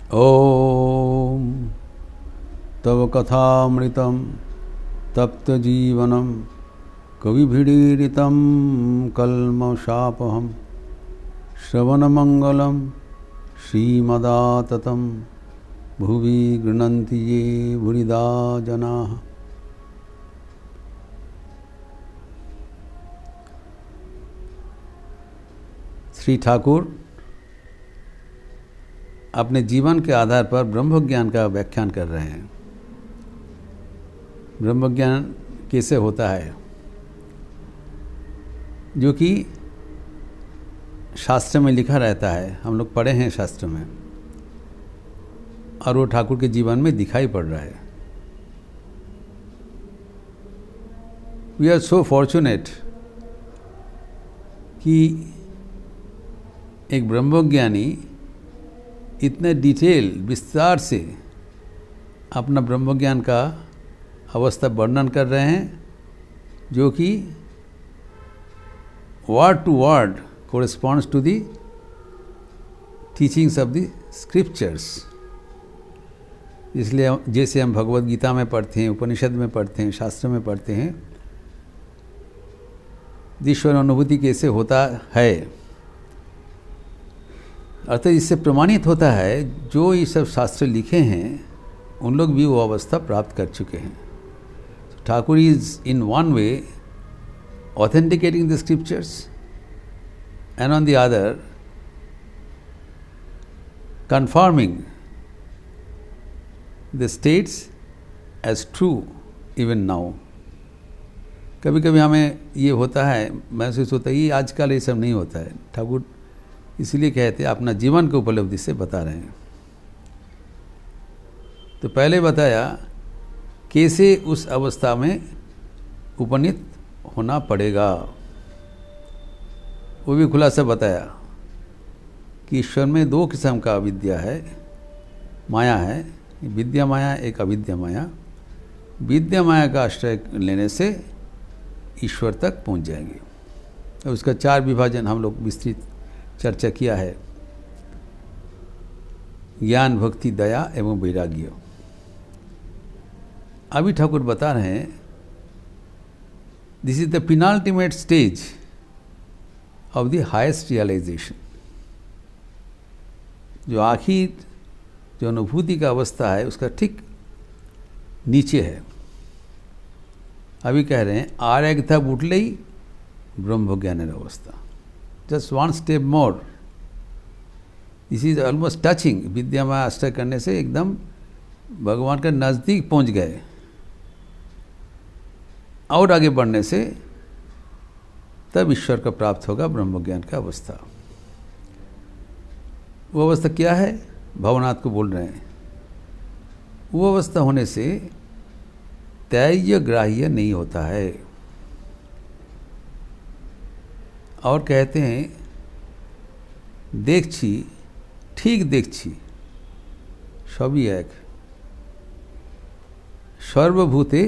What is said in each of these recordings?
ओम तव कथामृतं तप्तजीवनं कविभिरीडितं कल्मषापहं श्रवणमंगलं श्रीमदाततं भुवि गृह्णन्ति ये भूरिदा जनाः। श्री ठाकुर अपने जीवन के आधार पर ब्रह्म ज्ञान का व्याख्यान कर रहे हैं। ब्रह्म ज्ञान कैसे होता है, जो कि शास्त्र में लिखा रहता है, हम लोग पढ़े हैं शास्त्र में, और वो ठाकुर के जीवन में दिखाई पड़ रहा है। वी आर सो फॉर्चुनेट कि एक ब्रह्मज्ञानी इतने डिटेल विस्तार से अपना ब्रह्मज्ञान का अवस्था वर्णन कर रहे हैं, जो कि word to word corresponds to the teachings of the scriptures. इसलिए जैसे हम भगवद गीता में पढ़ते हैं, उपनिषद में पढ़ते हैं, शास्त्र में पढ़ते हैं, ईश्वर अनुभूति कैसे होता है, अर्थात इससे प्रमाणित होता है जो ये सब शास्त्र लिखे हैं उन लोग भी वो अवस्था प्राप्त कर चुके हैं। Thakur is in one way authenticating the scriptures and on the other confirming the states as true even now. कभी कभी हमें ये होता है, महसूस होता है ये आजकल ये सब नहीं होता है। ठाकुर इसलिए कहते हैं अपना जीवन की उपलब्धि से बता रहे हैं। तो पहले बताया कैसे उस अवस्था में उपनीत होना पड़ेगा, वो भी खुलासा बताया कि ईश्वर में दो किस्म का विद्या है, माया है, विद्या माया एक अविद्या माया। विद्या माया का आश्रय लेने से ईश्वर तक पहुंच जाएंगे। और उसका चार विभाजन हम लोग विस्तृत चर्चा किया है, ज्ञान, भक्ति, दया एवं वैराग्य। अभी ठाकुर बता रहे हैं this is the penultimate stage of the highest realization. जो आखिर जो अनुभूति का अवस्था है उसका ठीक नीचे है। अभी कह रहे हैं आर्यगथा बुटलई ब्रह्म ज्ञानेर अवस्था, just one step more. This is almost touching. विद्या में आश्रय करने से एकदम भगवान के नज़दीक पहुंच गए, और आगे बढ़ने से तब ईश्वर का प्राप्त होगा ब्रह्म ज्ञान का अवस्था। वो अवस्था क्या है, भवनाथ को बोल रहे हैं। वो अवस्था होने से त्याज्य ग्राह्य नहीं होता है, और कहते हैं देखছি ठीक देखছি সবই এক, সর্বভূতে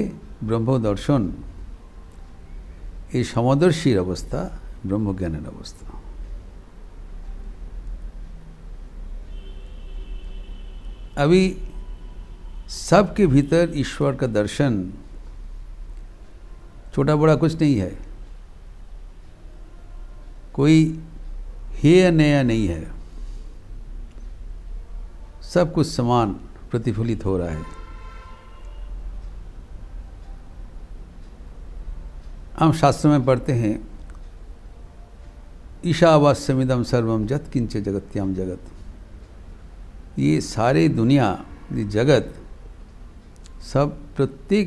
ব্রহ্মদর্শন। এই সমদর্শীর অবস্থা ব্রহ্মজ্ঞানের অবস্থা। अभी सबके भीतर ईश्वर का दर्शन छोटा बड़ा कुछ नहीं है, कोई हेय नया नहीं है, सब कुछ समान प्रतिफलित हो रहा है। हम शास्त्र में पढ़ते हैं ईशावास्यमिदं सर्वम जत किंच जगत्याम जगत। ये सारे दुनिया, ये जगत, सब प्रत्येक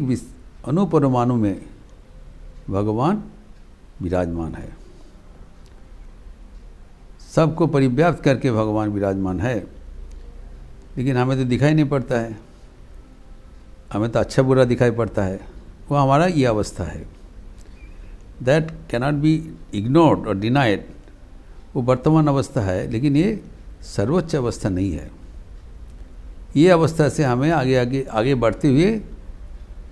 अणुपरमाणु में भगवान विराजमान है। सबको परिव्याप्त करके भगवान विराजमान है, लेकिन हमें तो दिखाई नहीं पड़ता है। हमें तो अच्छा बुरा दिखाई पड़ता है। वो हमारा ये अवस्था है, दैट कैनॉट बी इग्नोर्ड और डिनाइड। वो वर्तमान अवस्था है, लेकिन ये सर्वोच्च अवस्था नहीं है। ये अवस्था से हमें आगे बढ़ते हुए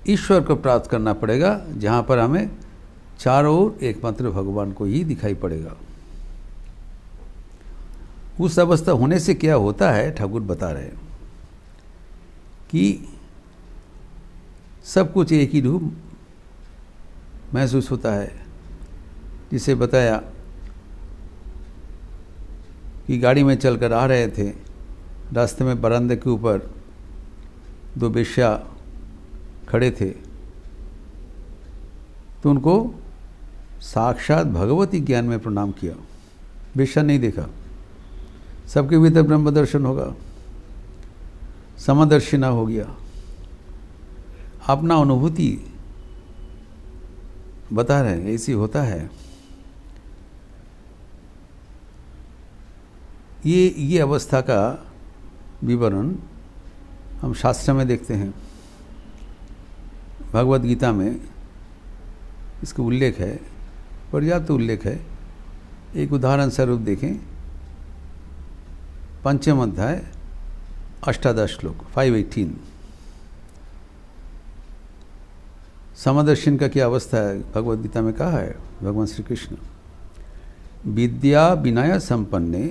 ईश्वर को प्राप्त करना पड़ेगा, जहाँ पर हमें चारों ओर एकमात्र भगवान को ही दिखाई पड़ेगा। उस अवस्था होने से क्या होता है ठाकुर बता रहे हैं। कि सब कुछ एक ही रूप महसूस होता है। जिसे बताया कि गाड़ी में चलकर आ रहे थे, रास्ते में बरामदे के ऊपर 2 वेश्या खड़े थे, तो उनको साक्षात भगवती ज्ञान में प्रणाम किया। वेश्या नहीं देखा, सबके भीतर ब्रह्म दर्शन होगा, समदर्शिना हो गया। अपना अनुभूति बता रहे हैं, ऐसी होता है। ये अवस्था का विवरण हम शास्त्र में देखते हैं। भगवद गीता में इसका उल्लेख है, पर्याप्त उल्लेख है। एक उदाहरण स्वरूप देखें, 5वें अध्याय 18 श्लोक 518। समदर्शन का क्या अवस्था है भगवद गीता में कहा है भगवान श्री कृष्ण, विद्या विनय संपन्ने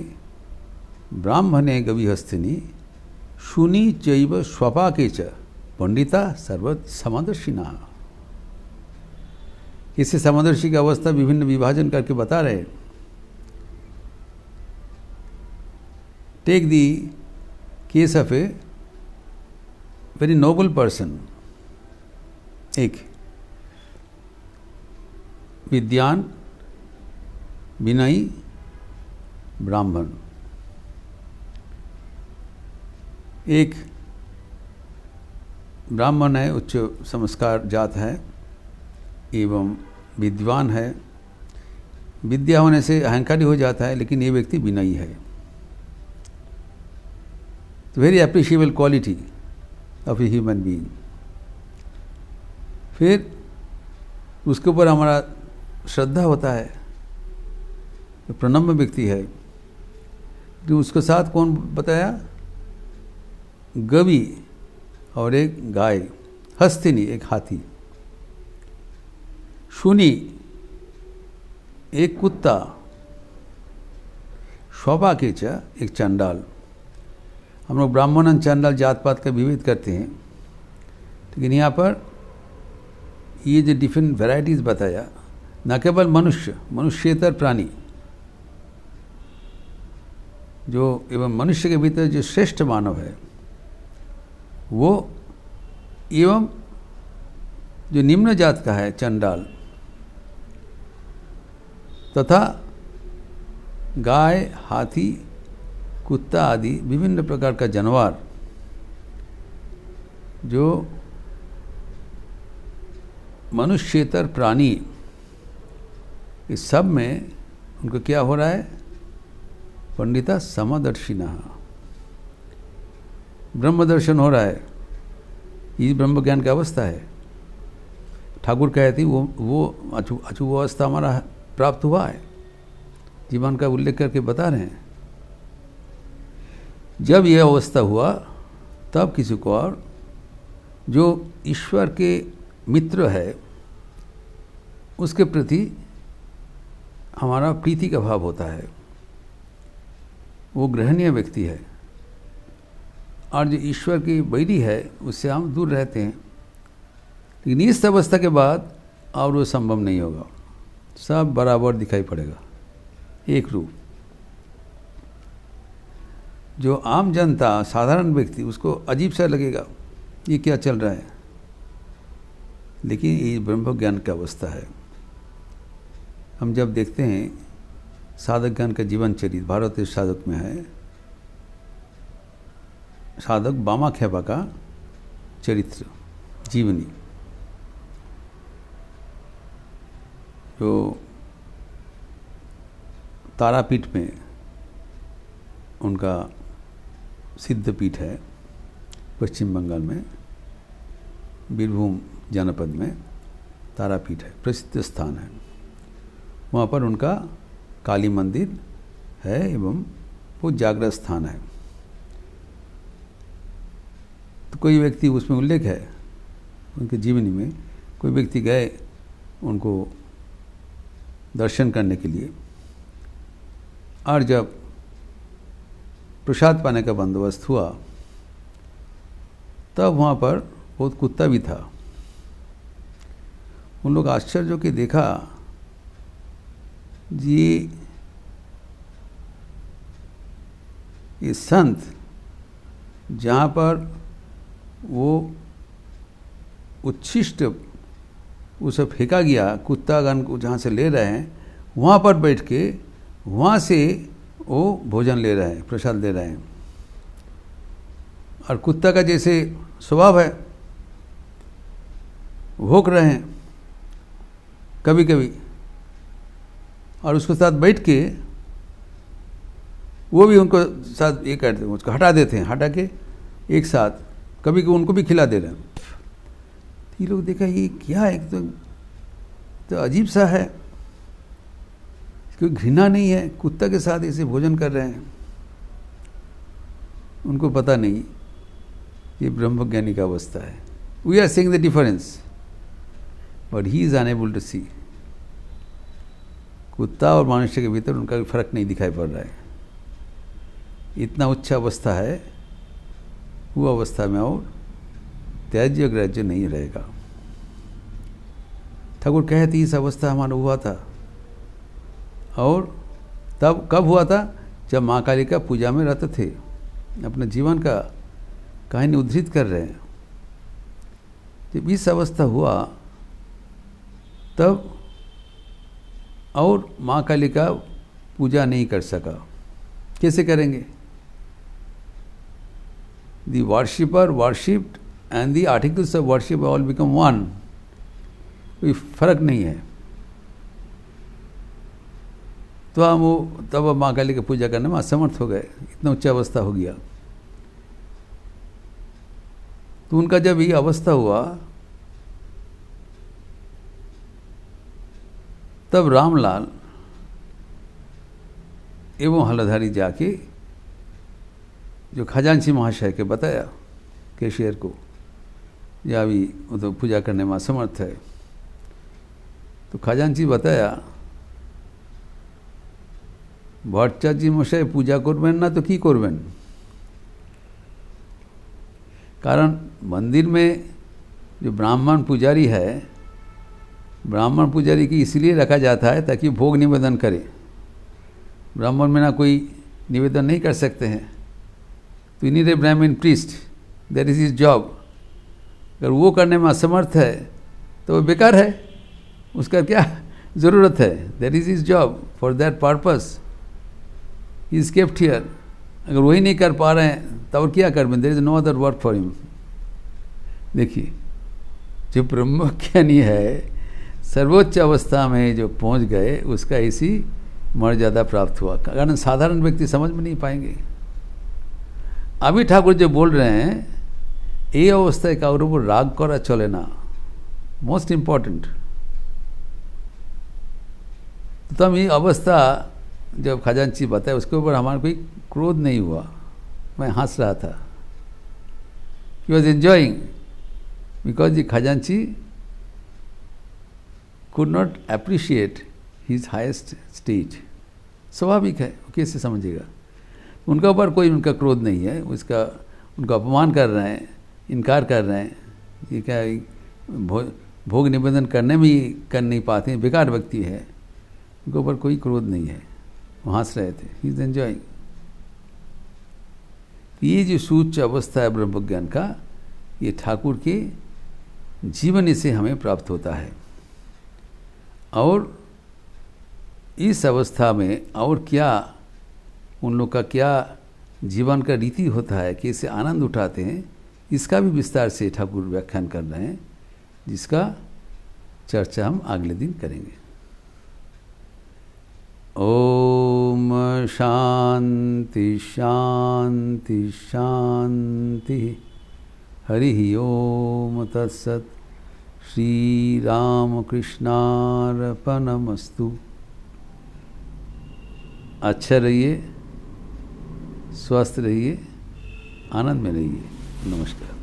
ब्राह्मणे गविहस्तिनी शूनी चैव स्वपाके च पंडिता सर्व समदर्शिना। इससे समदर्शी की अवस्था विभिन्न विभाजन करके बता रहे। Take the case of a very noble person, एक विद्वान विनयी ब्राह्मण, एक ब्राह्मण है, उच्च संस्कार जात है एवं विद्वान है। विद्या होने से अहंकारी हो जाता है, लेकिन ये व्यक्ति विनयी है। तो very appreciable quality of a human being. फिर उसके ऊपर हमारा श्रद्धा होता है, तो प्रणम्य व्यक्ति है। तो उसके साथ कौन बताया, गवि और एक गाय, हस्तिनी एक हाथी, शूनी एक कुत्ता, शौपाकेच एक चंडाल। हम लोग ब्राह्मण और चंडाल जात पात का विभेद करते हैं, लेकिन यहाँ पर ये जो डिफरेंट वैरायटीज बताया, न केवल मनुष्येतर प्राणी, जो एवं मनुष्य के भीतर जो श्रेष्ठ मानव है वो, एवं जो निम्न जात का है चंडाल, तथा गाय, हाथी, कुत्ता आदि विभिन्न प्रकार का जानवर जो मनुष्येतर प्राणी, इस सब में उनको क्या हो रहा है, पंडिता समदर्शिना, ब्रह्म दर्शन हो रहा है। ये ब्रह्म ज्ञान की अवस्था है। ठाकुर कहती वो अचूक अवस्था हमारा प्राप्त हुआ है, जीवन का उल्लेख करके बता रहे हैं। जब यह अवस्था हुआ तब किसी को और जो ईश्वर के मित्र है उसके प्रति हमारा प्रीति का भाव होता है, वो ग्रहणीय व्यक्ति है। और जो ईश्वर की बैरी है उससे हम दूर रहते हैं। लेकिन इस अवस्था के बाद और वो संभव नहीं होगा, सब बराबर दिखाई पड़ेगा, एक रूप। जो आम जनता, साधारण व्यक्ति, उसको अजीब सा लगेगा ये क्या चल रहा है, लेकिन ये ब्रह्म ज्ञान की अवस्था है। हम जब देखते हैं साधक ज्ञान का जीवन चरित्र भारत साधक में है, साधक बामाख्यापा का चरित्र जीवनी, जो तारापीठ में उनका सिद्धपीठ है, पश्चिम बंगाल में बीरभूम जनपद में तारापीठ है, प्रसिद्ध स्थान है। वहाँ पर उनका काली मंदिर है एवं वो जागृत स्थान है। तो कोई व्यक्ति, उसमें उल्लेख है उनके जीवनी में, कोई व्यक्ति गए उनको दर्शन करने के लिए, और जब प्रसाद पाने का बंदोबस्त हुआ तब वहाँ पर बहुत कुत्ता भी था। उन लोग आश्चर्य हो के देखा जी ये संत जहाँ पर वो उच्छिष्ट उसे फेंका गया, कुत्तागण को जहाँ से ले रहे हैं, वहाँ पर बैठ के वहाँ से वो भोजन ले रहे हैं, प्रसाद ले रहे हैं। और कुत्ता का जैसे स्वभाव है, भौंक रहे हैं कभी कभी, और उसके साथ बैठ के वो भी उनको साथ ये करते हैं, उसको हटा देते हैं, हटा के एक साथ कभी कभी उनको भी खिला दे रहे हैं। ये लोग देखा ये क्या है, तो अजीब सा है, कोई घृणा नहीं है, कुत्ता के साथ ऐसे भोजन कर रहे हैं। उनको पता नहीं ये ब्रह्मज्ञानी का अवस्था है। We are seeing the difference but he is unable to see. कुत्ता और मनुष्य के भीतर उनका भी फर्क नहीं दिखाई पड़ रहा है। इतना उच्च अवस्था है, वो अवस्था में और त्याज्य ग्राह्य नहीं रहेगा। ठाकुर कहते इस अवस्था हमारा हुआ था, और तब कब हुआ था, जब माँ काली का पूजा में रहते थे। अपने जीवन का कहानी उद्धृत कर रहे हैं। जब इस अवस्था हुआ तब और माँ काली का पूजा नहीं कर सका। कैसे करेंगे? The worshipper worshipped and the articles of worship all become one. कोई फर्क नहीं है। तो हम वो तब माँ काली की पूजा करने में असमर्थ हो गए, इतना उच्च अवस्था हो गया। तो उनका जब ये अवस्था हुआ तब रामलाल एवं हलधारी जाके जो खजांची महाशय के बताया, कैशियर को, या अभी वो तो पूजा करने में असमर्थ है। तो खजांची बताया भट्टाचार्य मशाई पूजा करबेन ना तो की करबेन। कारण मंदिर में जो ब्राह्मण पुजारी है, ब्राह्मण पुजारी की इसलिए रखा जाता है ताकि भोग निवेदन करे। ब्राह्मण में ना कोई निवेदन नहीं कर सकते हैं, तो नीड ए ब्राह्मण priest, that is his job. अगर वो करने में असमर्थ है तो वो बेकार है, उसका क्या ज़रूरत है? That is his job, for that purpose he is kept here. अगर वही नहीं कर पा रहे हैं तो और क्या कर, there is no other work for him. देखिए, जो ब्रह्मज्ञानी है, सर्वोच्च अवस्था में जो पहुंच गए, उसका इसी मर्यादा प्राप्त हुआ। कारण साधारण व्यक्ति समझ में नहीं पाएंगे। अभी ठाकुर जो बोल रहे हैं, ये अवस्था का ऊपर राग करा चले ना, मोस्ट इम्पॉर्टेंट। तो तब ये अवस्था जब खजांची बताया, उसके ऊपर हमारा कोई क्रोध नहीं हुआ। मैं हंस रहा था। He was enjoying because the खजांची could not appreciate his highest stage। स्वाभाविक है, कैसे समझेगा? उनका ऊपर कोई उनका क्रोध नहीं है, उसका उनका अपमान कर रहे हैं, इनकार कर रहे हैं। ये क्या भोग निवेदन करने में ही कर नहीं पाते हैं, बेकार व्यक्ति है, उनके ऊपर कोई क्रोध नहीं है। वो हंस रहे थे, ही इज एंजॉइंग। ये जो सूच्च अवस्था है ब्रह्मज्ञान का, ये ठाकुर के जीवन से हमें प्राप्त होता है। और इस अवस्था में और क्या उन लोग का क्या जीवन का रीति होता है, कैसे आनंद उठाते हैं, इसका भी विस्तार से ठाकुर व्याख्यान कर रहे हैं, जिसका चर्चा हम अगले दिन करेंगे। ओम शांति शांति शांति। हरि ओम तत्सत्। श्री राम कृष्णार्पणमस्तु। अच्छा रहिए, स्वस्थ रहिए, आनंद में रहिए। नमस्कार।